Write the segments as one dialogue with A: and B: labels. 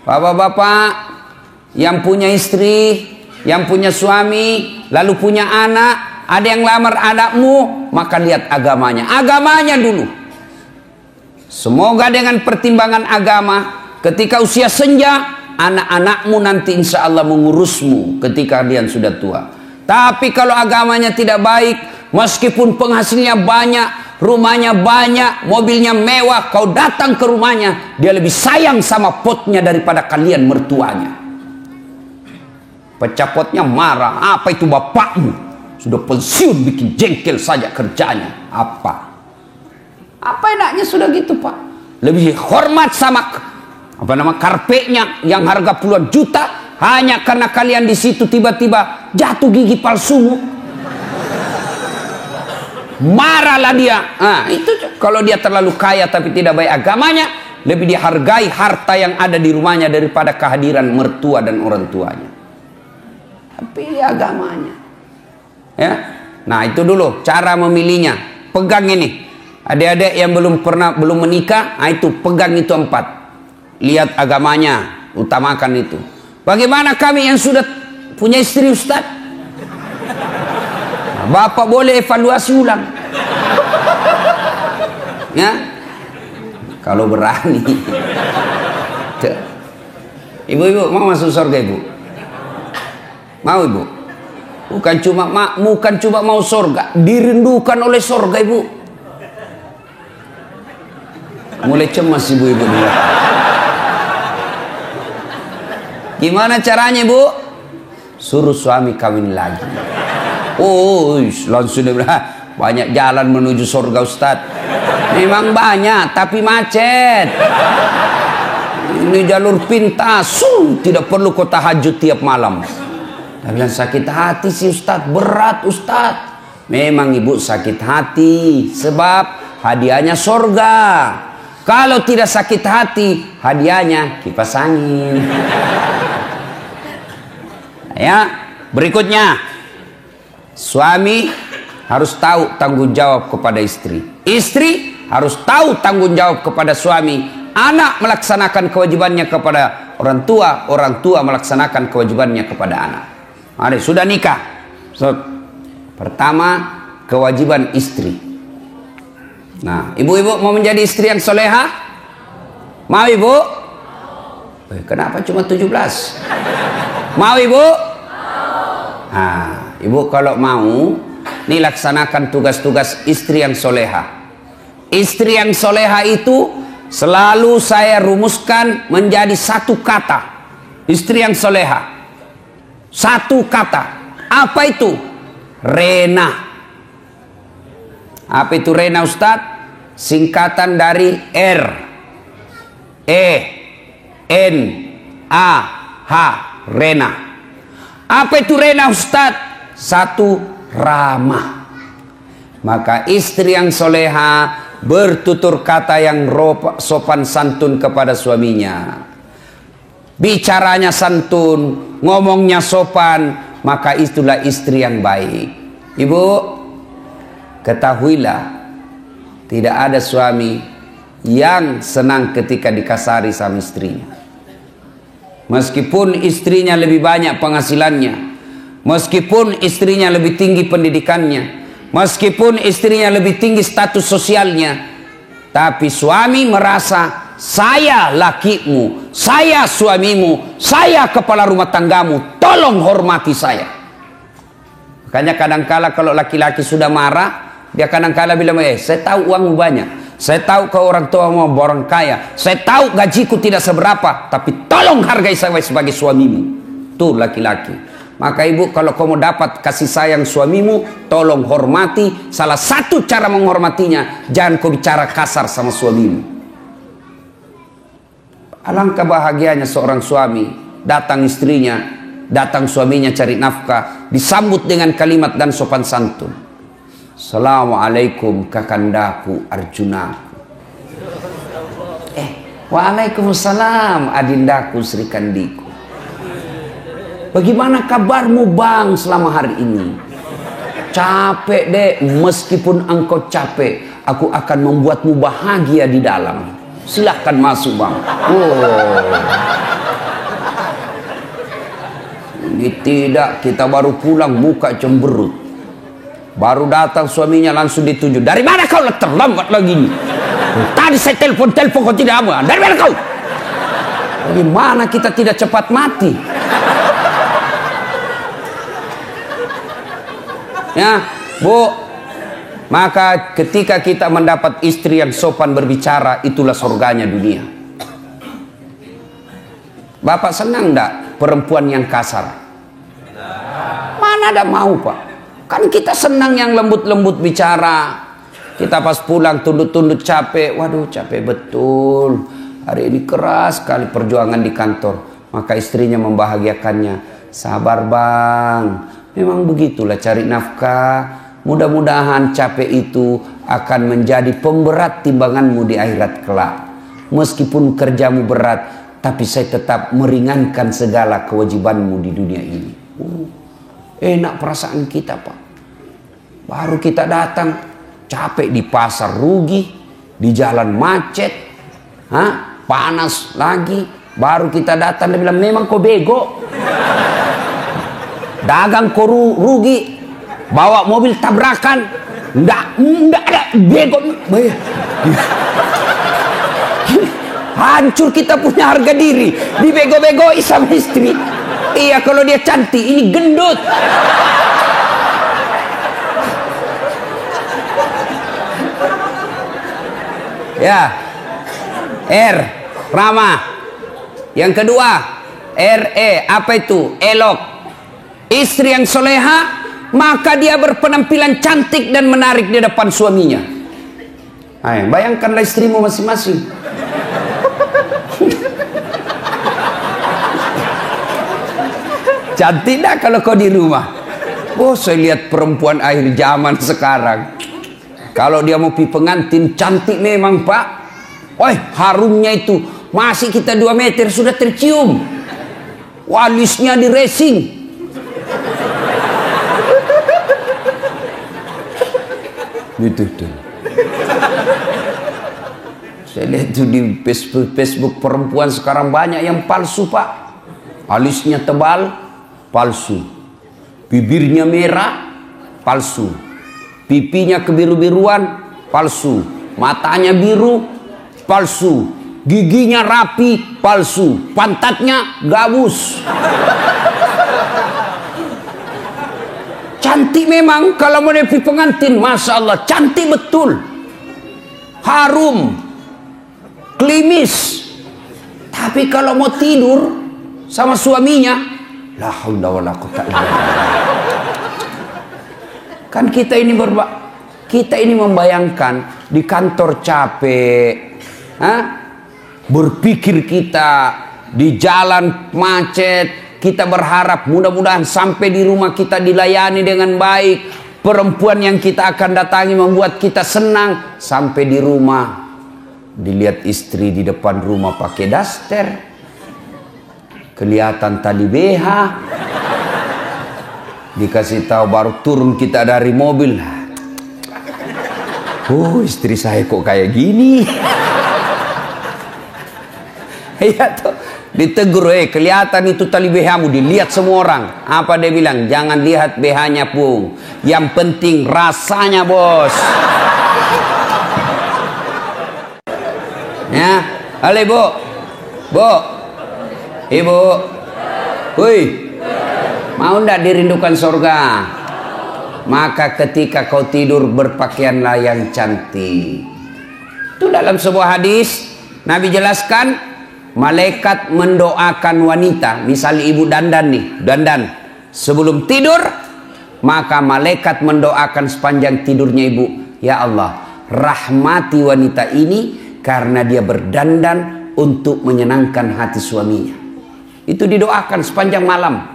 A: Bapak-bapak yang punya istri, yang punya suami, lalu punya anak, ada yang lamar anakmu, maka lihat agamanya. Agamanya dulu. Semoga dengan pertimbangan agama, ketika usia senja, anak-anakmu nanti insya Allah mengurusmu ketika kalian sudah tua. Tapi kalau agamanya tidak baik, meskipun penghasilnya banyak, rumahnya banyak, mobilnya mewah, kau datang ke rumahnya, dia lebih sayang sama potnya daripada kalian mertuanya. Pecah potnya marah, apa itu bapakmu? Sudah pensiun bikin jengkel saja kerjanya. Apa enaknya sudah gitu, Pak? Lebih hormat sama karpetnya yang harga puluhan juta, hanya karena kalian di situ tiba-tiba jatuh gigi palsumu. Marahlah dia. Itu kalau dia terlalu kaya tapi tidak baik agamanya, lebih dihargai harta yang ada di rumahnya daripada kehadiran mertua dan orang tuanya. Tapi agamanya. Ya. Nah, itu dulu cara memilihnya. Pegang ini. Adik-adik yang belum menikah, itu pegang itu 4. Lihat agamanya, utamakan itu. Bagaimana kami yang sudah punya istri, Ustaz? Nah, Bapak boleh evaluasi ulang. Ya. Kalau berani. Ibu-ibu mau masuk surga, Ibu? Mau, Ibu? Bukan cuma mau surga, dirindukan oleh surga, Ibu. Mulai cemas ibu-ibu dulu. Gimana caranya, Bu? Suruh suami kawin lagi. Langsung dia bilang, banyak jalan menuju surga, Ustaz. Memang banyak, tapi macet. Ini jalur pintas, tidak perlu kau tahajud tiap malam. Dia bilang, sakit hati sih, Ustaz, berat, Ustaz. Memang ibu sakit hati, sebab hadiahnya surga. Kalau tidak sakit hati, hadiahnya kipas angin. Ya, berikutnya, suami harus tahu tanggung jawab kepada istri. Istri harus tahu tanggung jawab kepada suami. Anak melaksanakan kewajibannya kepada orang tua melaksanakan kewajibannya kepada anak. Mari, sudah nikah. Pertama, kewajiban istri. Nah, ibu-ibu mau menjadi istri yang soleha? Mau, Ibu? Kenapa cuma 17? Mau, Ibu? Nah, Ibu kalau mau, nih laksanakan tugas-tugas istri yang soleha. Istri yang soleha itu selalu saya rumuskan menjadi satu kata. Istri yang soleha. Satu kata. Apa itu? Rena. Apa itu Rena, Ustaz? Singkatan dari R, E, N, A, H, Rena. Apa itu Rena, Ustaz? Satu, ramah. Maka istri yang soleha bertutur kata yang sopan santun kepada suaminya. Bicaranya santun, ngomongnya sopan, maka itulah istri yang baik. Ibu, ketahuilah, tidak ada suami yang senang ketika dikasari sama istrinya. Meskipun istrinya lebih banyak penghasilannya, meskipun istrinya lebih tinggi pendidikannya, meskipun istrinya lebih tinggi status sosialnya, tapi suami merasa, saya lakimu, saya suamimu, saya kepala rumah tanggamu, tolong hormati saya. Makanya kadangkala kalau laki-laki sudah marah, dia kadang-kala bilang, saya tahu uangmu banyak, saya tahu kau orang tua mau orang kaya, saya tahu gajiku tidak seberapa, tapi tolong hargai saya sebagai suamimu. Tuh laki-laki. Maka ibu, kalau kamu dapat kasih sayang suamimu, tolong hormati. Salah satu cara menghormatinya, jangan kau bicara kasar sama suamimu. Alangkah bahagianya seorang suami, datang istrinya, datang suaminya cari nafkah, disambut dengan kalimat dan sopan santun. Assalamualaikum kakandaku Arjunaku. Waalaikumsalam adindaku Sri Kandiku. Bagaimana kabarmu bang selama hari ini? Capek deh, meskipun engkau capek, aku akan membuatmu bahagia di dalam. Silahkan masuk bang. Oh. Ini tidak, kita baru pulang muka cemberut. Baru datang suaminya langsung ditunjuk. Dari mana kau terlambat lagi nih? Tadi saya telepon kau tidak mau. Dari mana kau? Bagaimana kita tidak cepat mati? Ya, Bu. Maka ketika kita mendapat istri yang sopan berbicara, itulah surganya dunia. Bapak senang enggak perempuan yang kasar? Mana ada mau, Pak? Kan kita senang yang lembut-lembut bicara. Kita pas pulang tunduk-tunduk capek. Waduh, capek betul. Hari ini keras sekali perjuangan di kantor. Maka istrinya membahagiakannya. Sabar bang, memang begitulah cari nafkah. Mudah-mudahan capek itu akan menjadi pemberat timbanganmu di akhirat kelak. Meskipun kerjamu berat, tapi saya tetap meringankan segala kewajibanmu di dunia ini. Enak perasaan kita, Pak. Baru kita datang, capek di pasar rugi, di jalan macet, panas lagi. Baru kita datang, dia bilang, memang kau bego. Dagang kau rugi. Bawa mobil tabrakan, enggak ada bego. Hancur kita punya harga diri, dibego-begoi sama istri. Iya, kalau dia cantik, ini gendut. Ya, R, ramah. Yang kedua, RE, apa itu? Elok. Istri yang soleha, maka dia berpenampilan cantik dan menarik di depan suaminya. Ayo, bayangkanlah istrimu masing-masing. Cantik dah kalau kau di rumah. Oh, saya lihat perempuan akhir zaman sekarang. Kalau dia mau pergi pengantin, cantik memang, Pak. Woi, harumnya itu masih kita 2 meter sudah tercium. Walisnya di racing. Gitu tuh. Saya lihat tuh di Facebook perempuan sekarang banyak yang palsu, Pak. Alisnya tebal, palsu. Bibirnya merah, palsu. Pipinya kebiru-biruan, palsu. Matanya biru, palsu. Giginya rapi, palsu. Pantatnya gabus. Cantik memang kalau mau pergi pengantin, Masya Allah, cantik betul. Harum, klimis. Tapi kalau mau tidur sama suaminya, la haula wala quwwata illa billah. Kan kita ini membayangkan di kantor capek, berpikir kita di jalan macet. Kita berharap mudah-mudahan sampai di rumah kita dilayani dengan baik. Perempuan yang kita akan datangi membuat kita senang. Sampai di rumah dilihat istri di depan rumah pakai daster, kelihatan tali BH. Dikasih tahu baru turun kita dari mobil. Oh, istri saya kok kayak gini. Iya tuh. Ditegur, kelihatan itu tali BH-mu, dilihat semua orang. Apa dia bilang? Jangan lihat BH-nya, Pung. Yang penting rasanya, bos. Ya, halo Bu. Bu. Ibu. Woi. Mau ndak dirindukan surga? Maka ketika kau tidur berpakaianlah yang cantik. Itu dalam sebuah hadis Nabi jelaskan, malaikat mendoakan wanita, misalnya ibu dandan nih, dandan sebelum tidur, maka malaikat mendoakan sepanjang tidurnya ibu, ya Allah, rahmati wanita ini karena dia berdandan untuk menyenangkan hati suaminya. Itu didoakan sepanjang malam.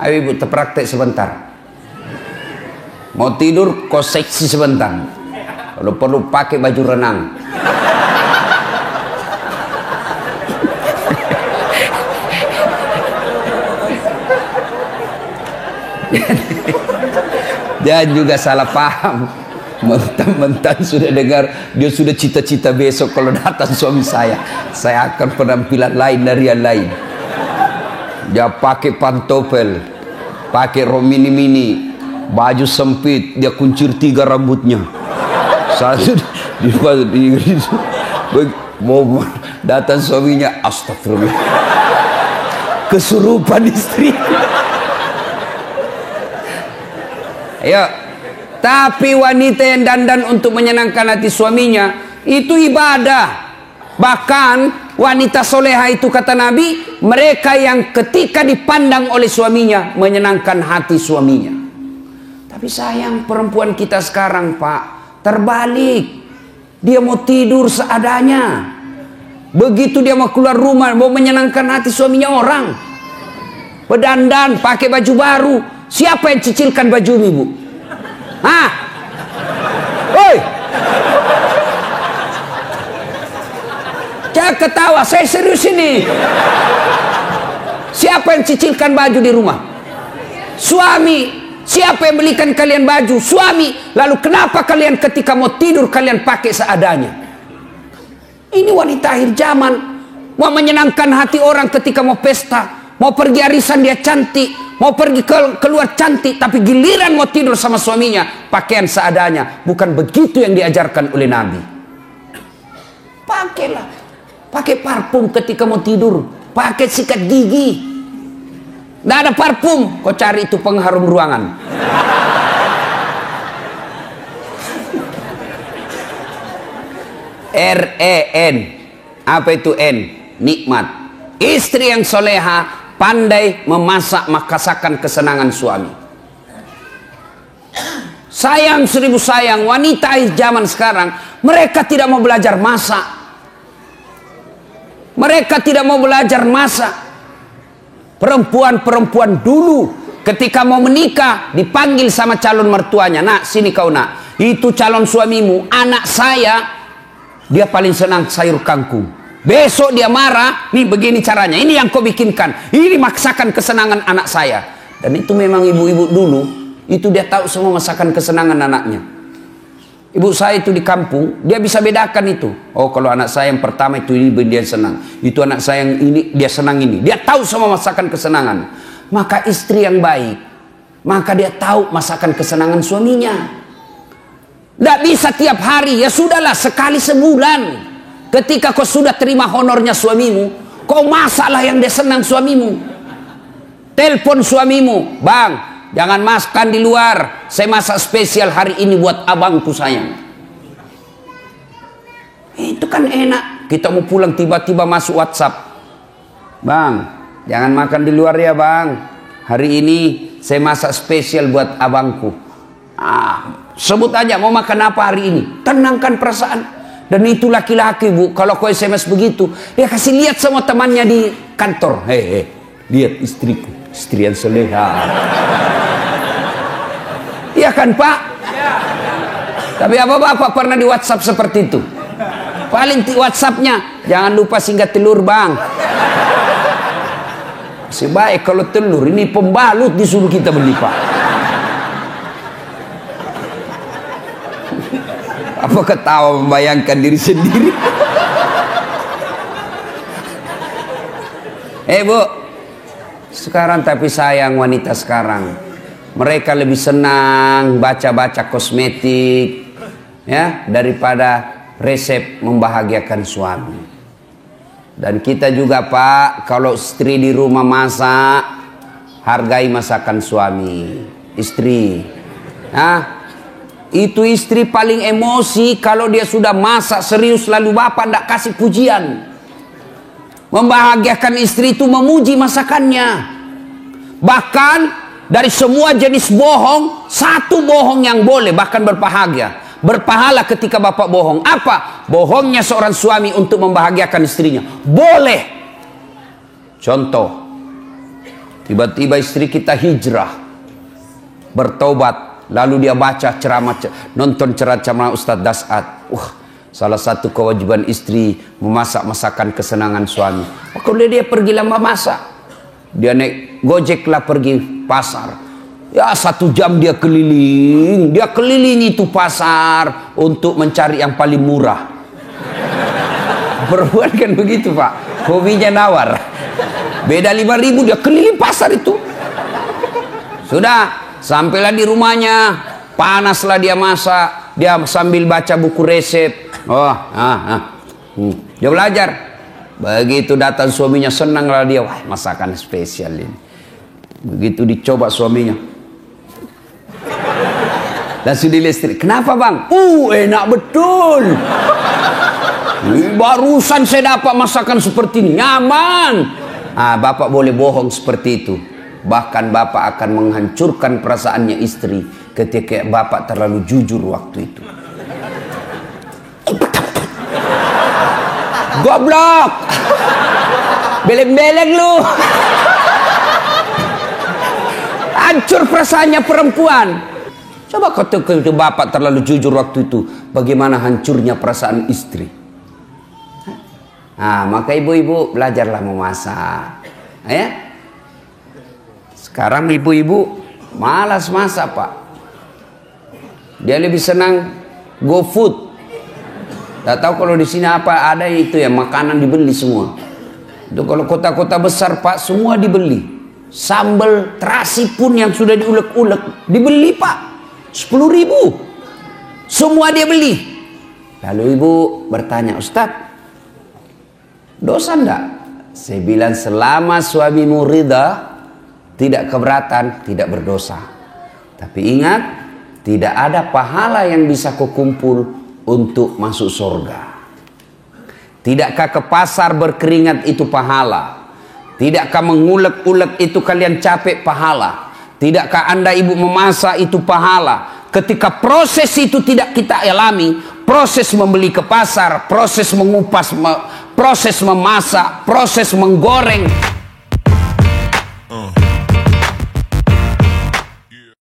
A: Ayo ibu terpraktek sebentar. Mau tidur kau seksi sebentar. Kalau perlu pakai baju renang. Dan juga salah paham. Mentang-mentang sudah dengar, dia sudah cita-cita besok kalau datang suami saya akan penampilan lain dari yang lain. Dia pakai pantopel, pakai rok mini-mini, baju sempit, dia kuncir 3 rambutnya. Satu mau datang suaminya, astagfirullah, kesurupan istri. Ayo, tapi wanita yang dandan untuk menyenangkan hati suaminya itu ibadah. Bahkan wanita soleha itu kata Nabi, mereka yang ketika dipandang oleh suaminya menyenangkan hati suaminya. Tapi sayang perempuan kita sekarang Pak, terbalik. Dia mau tidur seadanya. Begitu dia mau keluar rumah, mau menyenangkan hati suaminya orang, berdandan, pakai baju baru. Siapa yang cicilkan baju ibu? Hah? Oi! Jangan ketawa, saya serius ini. Siapa yang cicilkan baju di rumah? Suami. Siapa yang belikan kalian baju? Suami. Lalu kenapa kalian ketika mau tidur kalian pakai seadanya? Ini wanita akhir zaman. Mau menyenangkan hati orang ketika mau pesta, mau pergi arisan dia cantik, mau pergi keluar cantik, tapi giliran mau tidur sama suaminya pakaian seadanya. Bukan begitu yang diajarkan oleh Nabi. Pakailah, pakai parfum ketika mau tidur, pakai sikat gigi. Nggak ada parfum, kau cari itu pengharum ruangan. R-E-N. Apa itu N? Nikmat. Istri yang soleha pandai memasak masakan kesenangan suami. Sayang seribu sayang, wanita zaman sekarang mereka tidak mau belajar masak. Mereka tidak mau belajar masak. Perempuan-perempuan dulu ketika mau menikah dipanggil sama calon mertuanya, nak sini kau nak, itu calon suamimu, anak saya dia paling senang sayur kangkung. Besok dia marah, nih begini caranya, ini yang kau bikinkan, ini masakan kesenangan anak saya. Dan itu memang ibu-ibu dulu itu dia tahu semua masakan kesenangan anaknya. Ibu saya itu di kampung, dia bisa bedakan itu. Oh, kalau anak saya yang pertama itu ini dia senang. Itu anak saya yang ini dia senang ini. Dia tahu semua masakan kesenangan. Maka istri yang baik, maka dia tahu masakan kesenangan suaminya. Tidak bisa tiap hari, ya sudahlah sekali sebulan. Ketika kau sudah terima honornya suamimu, kau masaklah yang dia senang suamimu. Telepon suamimu, bang, jangan makan di luar. Saya masak spesial hari ini buat abangku sayang. Itu kan enak. Kita mau pulang tiba-tiba masuk WhatsApp. Bang, jangan makan di luar ya bang. Hari ini saya masak spesial buat abangku. Sebut aja mau makan apa hari ini. Tenangkan perasaan. Dan itu laki-laki bu. Kalau kau SMS begitu, dia kasih lihat semua temannya di kantor. Hei, lihat istriku. Istri yang soleha. Iya kan Pak? Ya. Tapi apa Bapak pernah di WhatsApp seperti itu? Paling WhatsAppnya, jangan lupa singgah telur bang. Masih baik kalau telur, ini pembalut disuruh kita beli Pak. Apa ketawa membayangkan diri sendiri? Bu, sekarang tapi sayang wanita sekarang. Mereka lebih senang baca-baca kosmetik ya daripada resep membahagiakan suami. Dan kita juga Pak, kalau istri di rumah masak, hargai masakan suami. Istri. Nah, itu istri paling emosi kalau dia sudah masak serius lalu bapak tidak kasih pujian. Membahagiakan istri itu memuji masakannya. Bahkan dari semua jenis bohong, satu bohong yang boleh bahkan berpahala ketika bapak bohong. Apa? Bohongnya seorang suami untuk membahagiakan istrinya. Boleh. Contoh, tiba-tiba istri kita hijrah, bertobat, lalu dia baca ceramah, nonton ceramah Ustadz Das'ad. Salah satu kewajiban istri memasak masakan kesenangan suami. Kalau dia pergi lama masak, dia naik Gojek lah pergi pasar. Ya 1 jam dia keliling. Dia keliling itu pasar untuk mencari yang paling murah. Perempuan kan begitu Pak. Hobinya nawar. Beda 5.000 dia keliling pasar itu. Sudah. Sampailah di rumahnya. Panaslah dia masak. Dia sambil baca buku resep. Dia belajar. Begitu datang suaminya senanglah dia. Wah masakan spesial ini. Begitu dicoba suaminya. Langsung dilistrik. Kenapa bang? Enak betul. Barusan saya dapat masakan seperti ini. Nyaman. Bapak boleh bohong seperti itu. Bahkan bapak akan menghancurkan perasaannya istri ketika bapak terlalu jujur waktu itu. Goblok. Beleng-beleng lu. Hancur perasaannya perempuan. Coba ketika bapak terlalu jujur waktu itu, bagaimana hancurnya perasaan istri. Maka ibu-ibu belajarlah memasak. Ya. Sekarang ibu-ibu malas masak Pak. Dia lebih senang go food. Tak tahu kalau di sini apa ada itu ya, makanan dibeli semua. Itu kalau kota-kota besar Pak semua dibeli. Sambal terasi pun yang sudah diulek-ulek dibeli Pak. 10.000 semua dia beli. Lalu ibu bertanya, Ustadz dosa enggak? Saya bilang selama suamimu ridha, tidak keberatan, tidak berdosa. Tapi ingat, tidak ada pahala yang bisa kau kumpul untuk masuk surga. Tidakkah ke pasar berkeringat itu pahala? Tidakkah mengulek-ulek itu kalian capek pahala? Tidakkah anda ibu memasak itu pahala? Ketika proses itu tidak kita alami, proses membeli ke pasar, proses mengupas, proses memasak, proses menggoreng,